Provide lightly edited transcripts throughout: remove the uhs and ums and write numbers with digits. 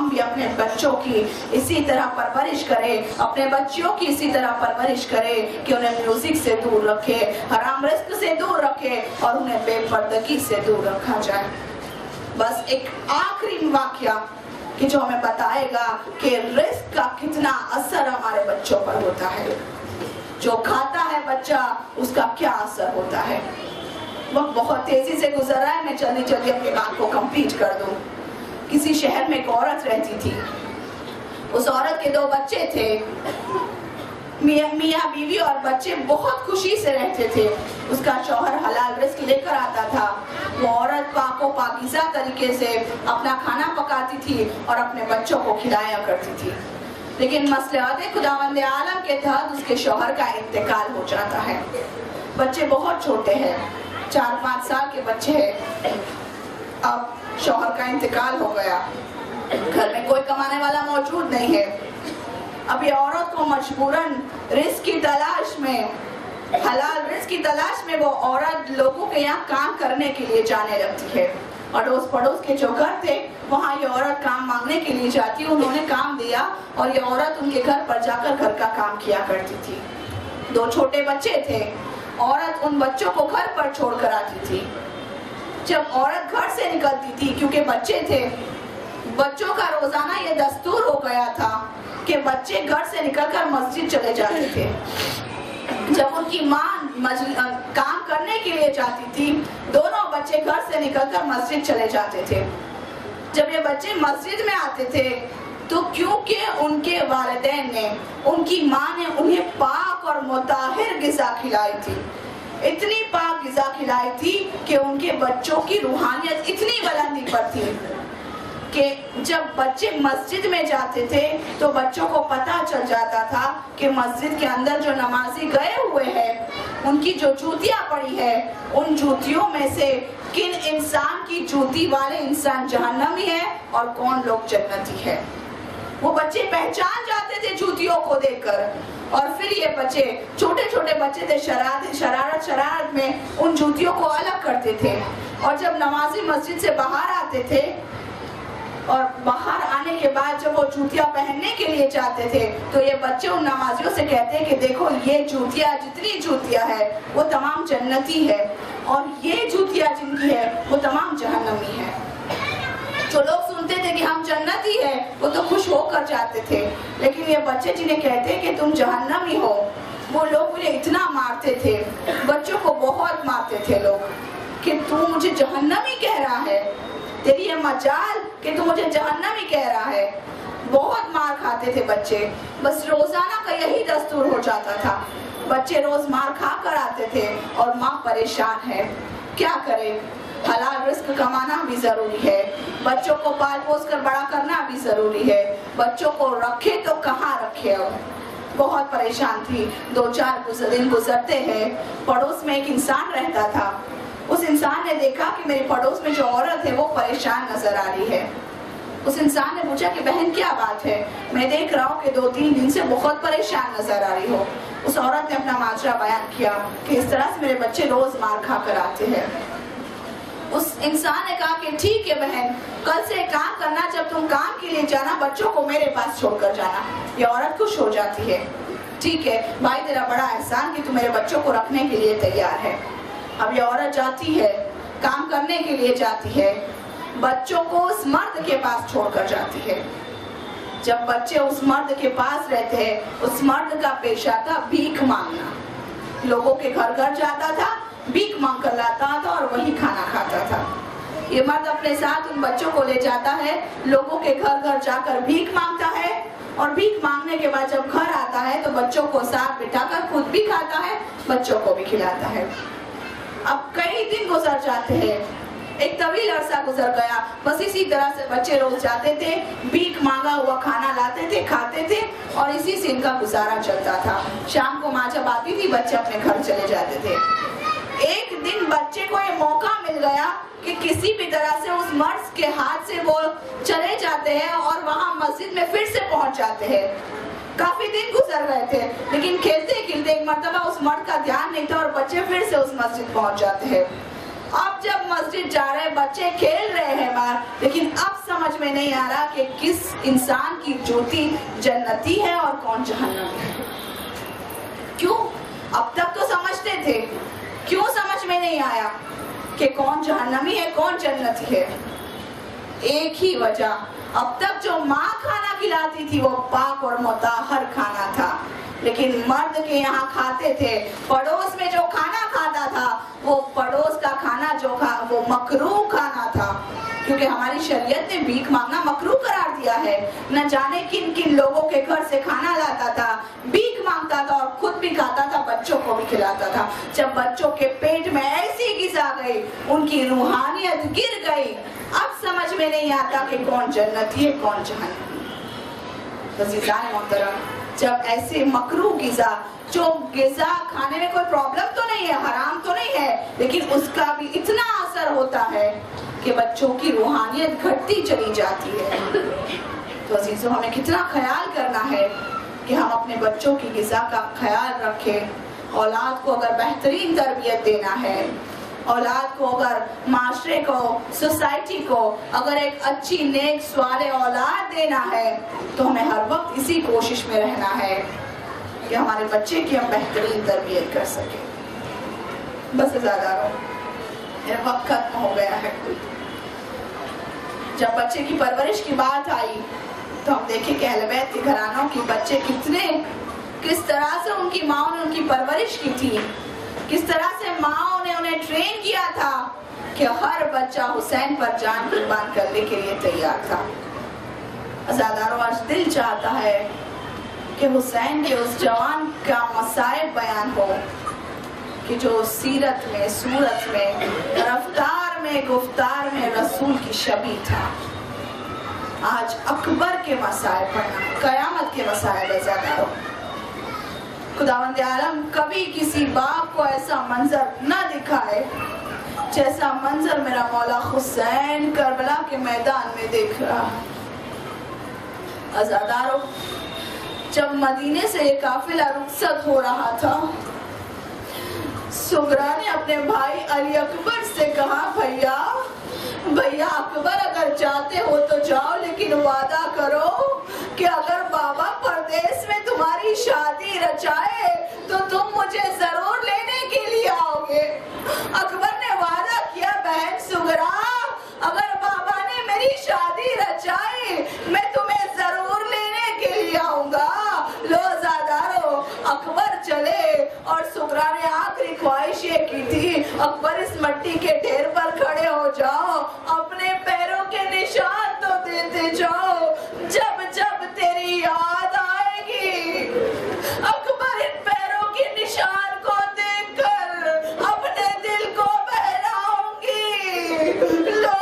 ہم بھی اپنے بچوں کی اسی طرح پرورش کریں، اپنے بچوں کی اسی طرح پرورش کریں کہ انہیں میوزک سے دور رکھے، حرام رزق سے دور رکھے اور انہیں بے پردگی سے دور رکھا جائے۔ بس ایک آخری واقعہ کہ جو ہمیں بتائے گا کہ رزق کا کتنا اثر ہمارے بچوں پر ہوتا ہے، جو کھاتا ہے بچہ اس کا کیا اثر ہوتا ہے۔ وقت بہت تیزی سے گزر رہا ہے، میں جلدی جلدی اپنی بات کو کمپلیٹ کر دوں۔ کسی شہر میں ایک عورت رہتی تھی، اس عورت کے 2 بچے تھے، میاں بیوی اور بچے بہت خوشی سے رہتے تھے۔ اس کا شوہر حلال رزق لے کر آتا تھا، وہ عورت پاک و پاکیزہ طریقے سے اپنا کھانا پکاتی تھی اور اپنے بچوں کو کھلایا کرتی تھی، لیکن مصلحت خداوند عالم کے تحت اس کے شوہر کا انتقال ہو جاتا ہے۔ بچے بہت چھوٹے ہیں، 4-5 سال کے بچے ہیں۔ اب شوہر کا انتقال ہو گیا، گھر میں کوئی کمانے والا موجود نہیں ہے۔ اب یہ عورت کو مجبوراً رزق کی تلاش میں، حلال رزق کی تلاش میں وہ عورت لوگوں کے یہاں کام کرنے کے لیے جانے لگتی ہے۔ اڑوس پڑوس کے جو گھر تھے وہاں یہ عورت کام مانگنے کے لیے جاتی، انہوں نے کام دیا اور یہ عورت ان کے گھر پر جا کر گھر کا کام کیا کرتی تھی۔ 2 چھوٹے بچے تھے، عورت ان بچوں کو گھر پر چھوڑ کر آتی تھی۔ جب عورت گھر سے نکلتی تھی، کیونکہ بچے تھے، بچوں کا روزانہ یہ دستور ہو گیا تھا کہ بچے گھر سے نکل کر مسجد چلے جاتے تھے۔ جب ان کی ماں کام کرنے کے لیے جاتی تھی، دونوں بچے گھر سے نکل کر مسجد چلے جاتے تھے۔ جب یہ بچے مسجد میں آتے تھے تو کیونکہ ان کے والدین نے، ان کی ماں نے انہیں پاک اور مطہر غذا کھلائی تھی، اتنی پاک غذا کھلائی تھی کہ ان کے بچوں کی روحانیت اتنی بلندی پر تھی کہ جب بچے مسجد میں جاتے تھے تو بچوں کو پتہ چل جاتا تھا کہ مسجد کے اندر جو نمازی گئے ہوئے ہیں، ان کی جو جوتیاں پڑی ہے، ان جوتیوں میں سے کن انسان کی جوتی والے انسان جہنمی ہے اور کون لوگ جنتی ہے۔ وہ بچے پہچان جاتے تھے جوتیوں کو دیکھ کر، اور پھر یہ بچے، چھوٹے چھوٹے بچے تھے، شرارت میں ان جوتیوں کو الگ کرتے تھے، اور جب نمازی مسجد سے باہر آتے تھے اور باہر آنے کے بعد جب وہ جوتیاں پہننے کے لیے جاتے تھے تو یہ بچے ان نمازیوں سے کہتے ہیں کہ دیکھو یہ جوتیاں، جتنی جوتیاں ہے وہ تمام جنتی ہے، اور یہ جوتیاں جن کی ہے وہ تمام جہنمی ہے۔ جو لوگ سنتے تھے کہ ہم جنتی ہیں وہ تو خوش ہو کر جاتے تھے، لیکن یہ بچے جنہیں کہتے ہیں کہ تم جہنمی ہو، وہ لوگ انہیں اتنا مارتے تھے، بچوں کو بہت مارتے تھے لوگ، کہ تو مجھے جہنمی کہہ رہا ہے، تیری یہ مجال کہ تو مجھے جہنمی کہہ رہا ہے۔ بہت مار کھاتے تھے بچے، بس روزانہ کا یہی دستور ہو جاتا تھا۔ بچے روز مار کھا کر آتے تھے اور ماں پریشان ہے، کیا کرے؟ حلال رزق کمانا بھی ضروری ہے، بچوں کو پال پوس کر بڑا کرنا بھی ضروری ہے، بچوں کو رکھے تو کہاں رکھے؟ بہت پریشان تھی۔ 2-4 دن گزرتے ہیں، پڑوس میں ایک انسان رہتا تھا۔ اس انسان نے دیکھا کہ میرے پڑوس میں جو عورت ہے وہ پریشان نظر آ رہی ہے۔ اس انسان نے پوچھا کہ بہن کیا بات ہے؟ میں دیکھ رہا ہوں کہ 2-3 دن سے بہت پریشان نظر آ رہی ہو۔ اس عورت نے اپنا ماجرا بیان کیا کہ اس طرح سے میرے بچے روز مار کھا کر آتے ہیں۔ اس انسان نے کہا کہ ٹھیک ہے بہن، کل سے کام کرنا، جب تم کام کے لیے جانا بچوں کو میرے پاس چھوڑ کر جانا۔ یہ عورت خوش ہو جاتی ہے، ٹھیک ہے بھائی، تیرا بڑا احسان کہ تم میرے بچوں کو رکھنے کے لیے تیار ہے۔ اب یہ عورت جاتی ہے، کام کرنے کے لیے جاتی ہے، بچوں کو اس مرد کے پاس چھوڑ کر جاتی ہے۔ جب بچے اس مرد کے پاس رہتے ہیں، اس مرد کا پیشہ تھا بھیک مانگنا، لوگوں کے گھر گھر جاتا تھا، بھیک مانگ کر لاتا تھا اور وہی کھانا کھاتا تھا۔ یہ مرد اپنے ساتھ ان بچوں کو لے جاتا ہے، لوگوں کے گھر گھر جا کر بھیک مانگتا ہے، اور بھیک مانگنے کے بعد جب گھر آتا ہے تو بچوں کو ساتھ بٹھا کر خود بھی کھاتا ہے، بچوں کو بھی کھلاتا ہے۔ اب کئی دن گزر جاتے ہیں، ایک طویل عرصہ گزر گیا، بس اسی طرح سے بچے روز جاتے تھے، بھیک مانگا ہوا کھانا لاتے تھے، کھاتے تھے، اور اسی سے ان کا گزارا چلتا تھا۔ شام کو ماں جب آتی تھی بچے اپنے گھر چلے جاتے تھے۔ ایک دن بچے کو یہ موقع مل گیا کہ کسی بھی طرح سے اس مرد کے ہاتھ سے وہ چلے جاتے ہیں اور وہاں مسجد میں پھر سے پہنچ جاتے ہیں۔ کافی دن گزر گئے تھے، لیکن کھیلتے کھیلتے ایک مرتبہ اس مرد کا دھیان نہیں تھا اور بچے پھر سے اس مسجد پہنچ جاتے ہیں۔ اب جب مسجد جا رہے بچے کھیل رہے ہیں باہر، لیکن اب سمجھ میں نہیں آ رہا کہ کس انسان کی جوتی جنتی ہے اور کون جہنمی ہے۔ کیوں؟ اب تک تو سمجھتے تھے، کیوں سمجھ میں نہیں آیا کہ کون جہنمی ہے کون جنتی ہے؟ ایک ہی وجہ، اب تک جو ماں کھانا کھلاتی تھی وہ پاک اور مطہر کھانا تھا، لیکن مرد کے یہاں کھاتے تھے، پڑوس میں جو کھانا کھاتا تھا وہ پڑوس کا کھانا جو وہ مکروہ کھانا تھا، کیونکہ ہماری شریعت نے بھیک مانگنا مکروہ قرار دیا ہے۔ نہ جانے کن کن لوگوں کے گھر سے کھانا لاتا تھا، بھیک مانگتا تھا اور خود بھی کھاتا تھا، بچوں کو بھی کھلاتا تھا۔ جب بچوں کے پیٹ میں ایسی غذا گئی، ان کی روحانیت گر گئی، اب سمجھ میں نہیں آتا کہ کون جنتی ہے کون جہنمی۔ عزیزان محترم، جب ایسے مکروہ غذا، جو غذا کھانے میں کوئی پرابلم تو نہیں ہے، حرام تو نہیں ہے، لیکن اس کا بھی اتنا اثر ہوتا ہے کہ بچوں کی روحانیت گھٹتی چلی جاتی ہے، تو عزیزوں ہمیں کتنا خیال کرنا ہے کہ ہم اپنے بچوں کی غذا کا خیال رکھیں۔ اولاد کو اگر بہترین تربیت دینا ہے، اولاد کو اگر معاشرے کو، سوسائٹی کو اگر ایک اچھی نیک صالح اولاد دینا ہے، تو ہمیں ہر وقت اسی کوشش میں رہنا ہے کہ ہمارے بچے کی ہم بہترین تربیت کر سکیں۔ بس زیادہ میرا وقت ختم ہو گیا ہے۔ جب بچے کی پرورش کی بات آئی تو ہم دیکھیں کہ اہل بیت کے گھرانوں کی بچے کس طرح سے ان کی ماں نے ان کی پرورش کی تھی، کس طرح سے ماں نے انہیں ٹرین کیا تھا کہ ہر بچہ حسین پر جان قربان کرنے کے لیے تیار تھا۔ عزاداروں، آج دل چاہتا ہے کہ حسین کے اس جوان کا مصائب بیان ہو کہ جو سیرت میں، صورت میں، رفتار میں، گفتار میں رسول کی شبیہ تھا۔ آج اکبر کے مصائب پڑھنا، قیامت کے مصائب عزاداروں۔ خداوند عالم کبھی کسی باپ کو ایسا منظر نہ دکھائے جیسا منظر میرا مولا حسین کربلا کے میدان میں دیکھ رہا۔ عزاداروں، جب مدینے سے یہ قافلہ رخصت ہو رہا تھا، سغرا نے اپنے بھائی علی اکبر سے کہا، بھیا اکبر اگر چاہتے ہو تو جاؤ، لیکن وعدہ کرو کہ اگر بابا پردیس میں تمہاری شادی رچائے تو تم مجھے ضرور لینے کے لیے آؤ گے۔ اکبر نے وعدہ کیا، بہن سغرا اگر بابا نے میری شادی رچائی میں تمہیں ضرور لینے کے لیے آؤں گا۔ لو زادارو، اکبر چلے اور سغرا نے آخری خواہش یہ کی تھی، اکبر اس مٹی کے ڈھیر پر کھڑے ہو جاؤ، اپنے پیروں کے نشان تو دیتے جاؤ، جب جب تیری یاد آئے گی اکبر ان پیروں کے نشان کو دیکھ کر اپنے دل کو بہلاؤں گی۔ لو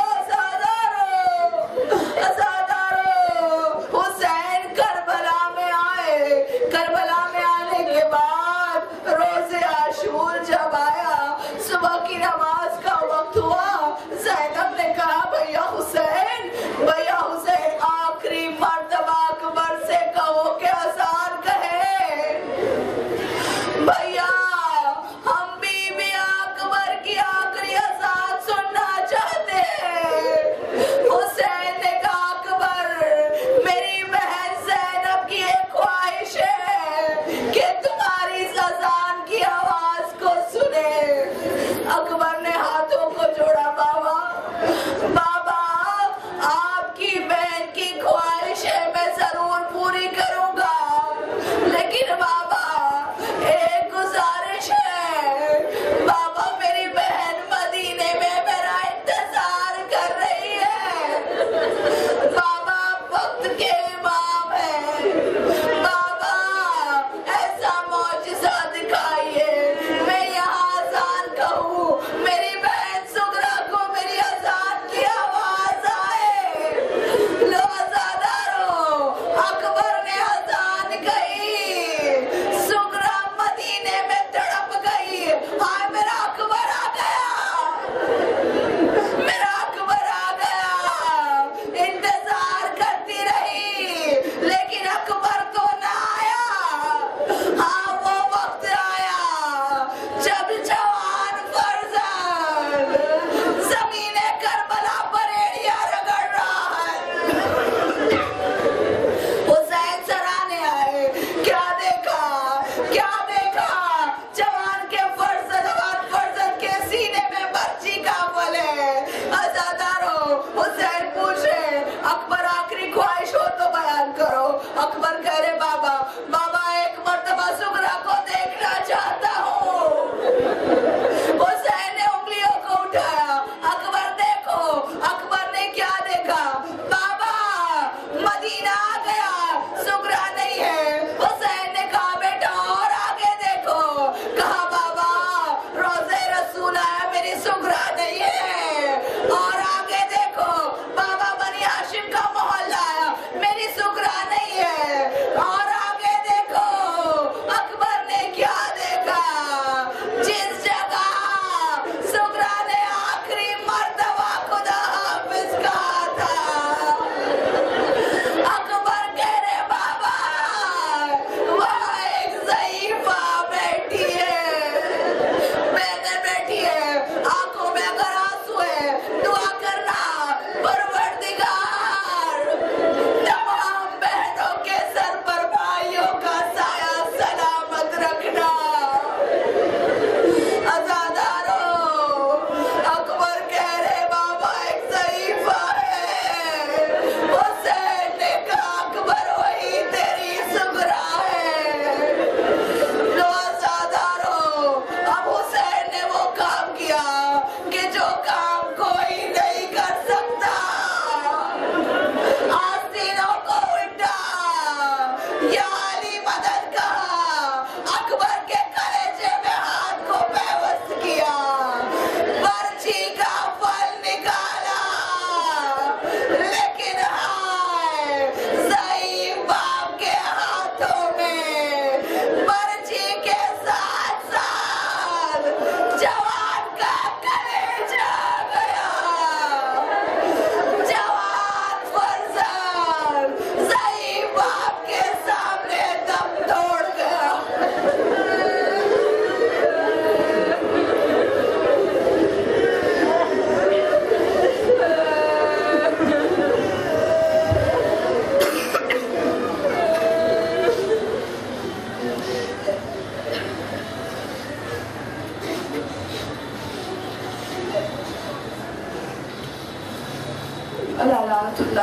حسین کربلا میں آئے، کربلا میں آنے کے بعد روز عاشور جب آیا، صبح کی نماز کا وقت ہوا، زینب نے کہا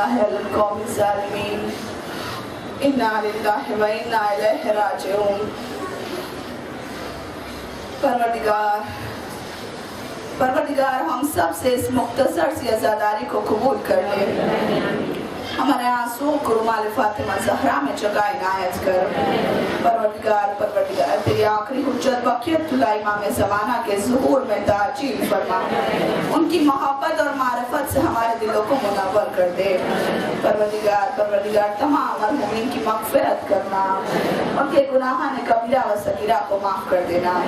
اللہ علی القوم الظالمین انا للہ و انا الیہ راجعون۔ پروردگار ہم سب سے اس مختصر سی عزاداری کو قبول کر لے، ہمارے آنسوں کو رومال فاطمہ زہرا میں جگہ عنایت کر۔ پروردگار تیری آخری حجت بقیت اللہ امام زمانہ کے ظہور میں تعجیل فرما، ان کی محبت اور معرفت سے ہمارے دلوں کو منور کر دے۔ پروردگار تمام مرحومین کی مغفرت کرنا، ان کے گناہان کبیرہ و صغیرہ کو معاف کر دینا،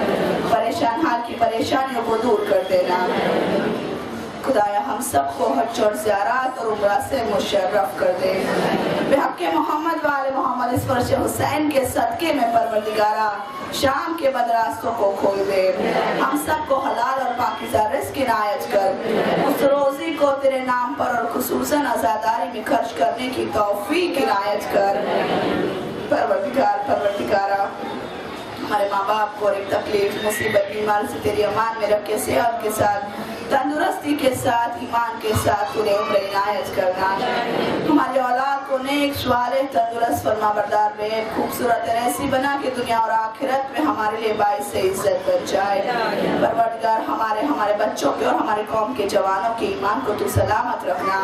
پریشان حال کی پریشانیوں کو دور کر دینا۔ خدایا ہم سب کو حج اور زیارات اور عمرہ سے مشرف کر دے۔ بحق محمد و آل محمد اس فرش حسین کے صدقے میں پروردگارہ شام کے بدراستوں کو کھول دے، ہم سب کو حلال اور پاکیزہ رزق عنایت کر، اس روزی کو تیرے نام پر اور خصوصاً عزاداری میں خرچ کرنے کی توفیق عنایت کر۔ پروردگارہ ہمارے ماں باپ کو اور ایک تکلیف مصیبت بیمار سے تیری امان میں رکھ کے صحت کے ساتھ تندرستی کے ساتھ ایمان کے ساتھ انہیں عمر عنایت کرنا، ہماری اولاد کو نیک صالح تندرست فرما بردار بے خوبصورت ایسی بنا کہ دنیا اور آخرت میں ہمارے لیے باعث عزت بن جائے۔ پروردگار ہمارے بچوں کے اور ہمارے قوم کے جوانوں کے ایمان کو تو سلامت رکھنا۔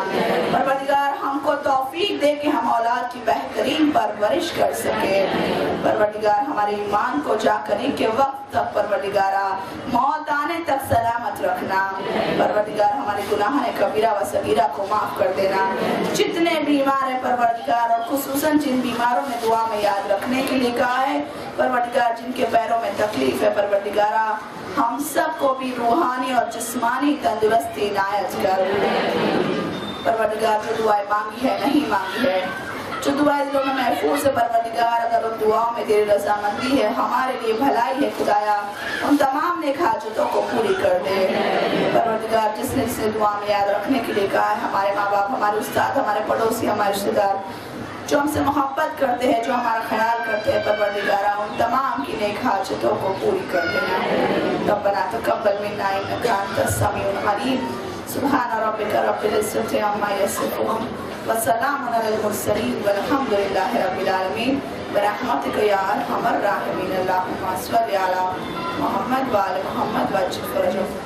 پروردگار ہم کو توفیق دے کہ ہم اولاد کی بہترین پرورش کر سکے۔ پروردگار ہمارے ایمان کو جا کرنے کے وقت تک پروردگارہ موت آنے تک سلامت رکھنا۔ پروردگار ہمارے گناہان کبیرہ و صغیرہ کو معاف کر دینا۔ جتنے بیمار ہیں پروردگار اور خصوصاً جن بیماروں میں دعا میں یاد رکھنے کے لیے کہا ہے، پروردگار جن کے پیروں میں تکلیف ہے پروردگارہ ہم سب کو بھی روحانی اور جسمانی تندرستی عنایت کر۔ پروردگار جو دعائیں مانگی ہے نہیں مانگی ہے، جو دعائیں دلوں میں محفوظ ہے پروردگار اگر ان دعاؤں میں تیری رضامندی ہے ہمارے لیے بھلائی ہے خدایا ان تمام نیک حاجتوں کو پوری کر دے۔ پروردگار جس نے دعا میں یاد رکھنے کے لیے کہا ہے، ہمارے ماں باپ، ہمارے استاد، ہمارے پڑوسی، ہمارے رشتہ دار جو ہم سے محبت کرتے ہیں، جو ہمارا خیال کرتے ہیں پروردگارہ ان تمام کی نیک حاجتوں کو پوری کر دینا۔ ربنا تقبل منا انک انت السمیع العلیم۔ سبحان ربک رب العزۃ عما یصفون وسلام علی المرسلین والحمد للہ رب العالمین برحمتک یا ارحم الراحمین۔ اللہم صل علی محمد و آل محمد وعجل فرجهم۔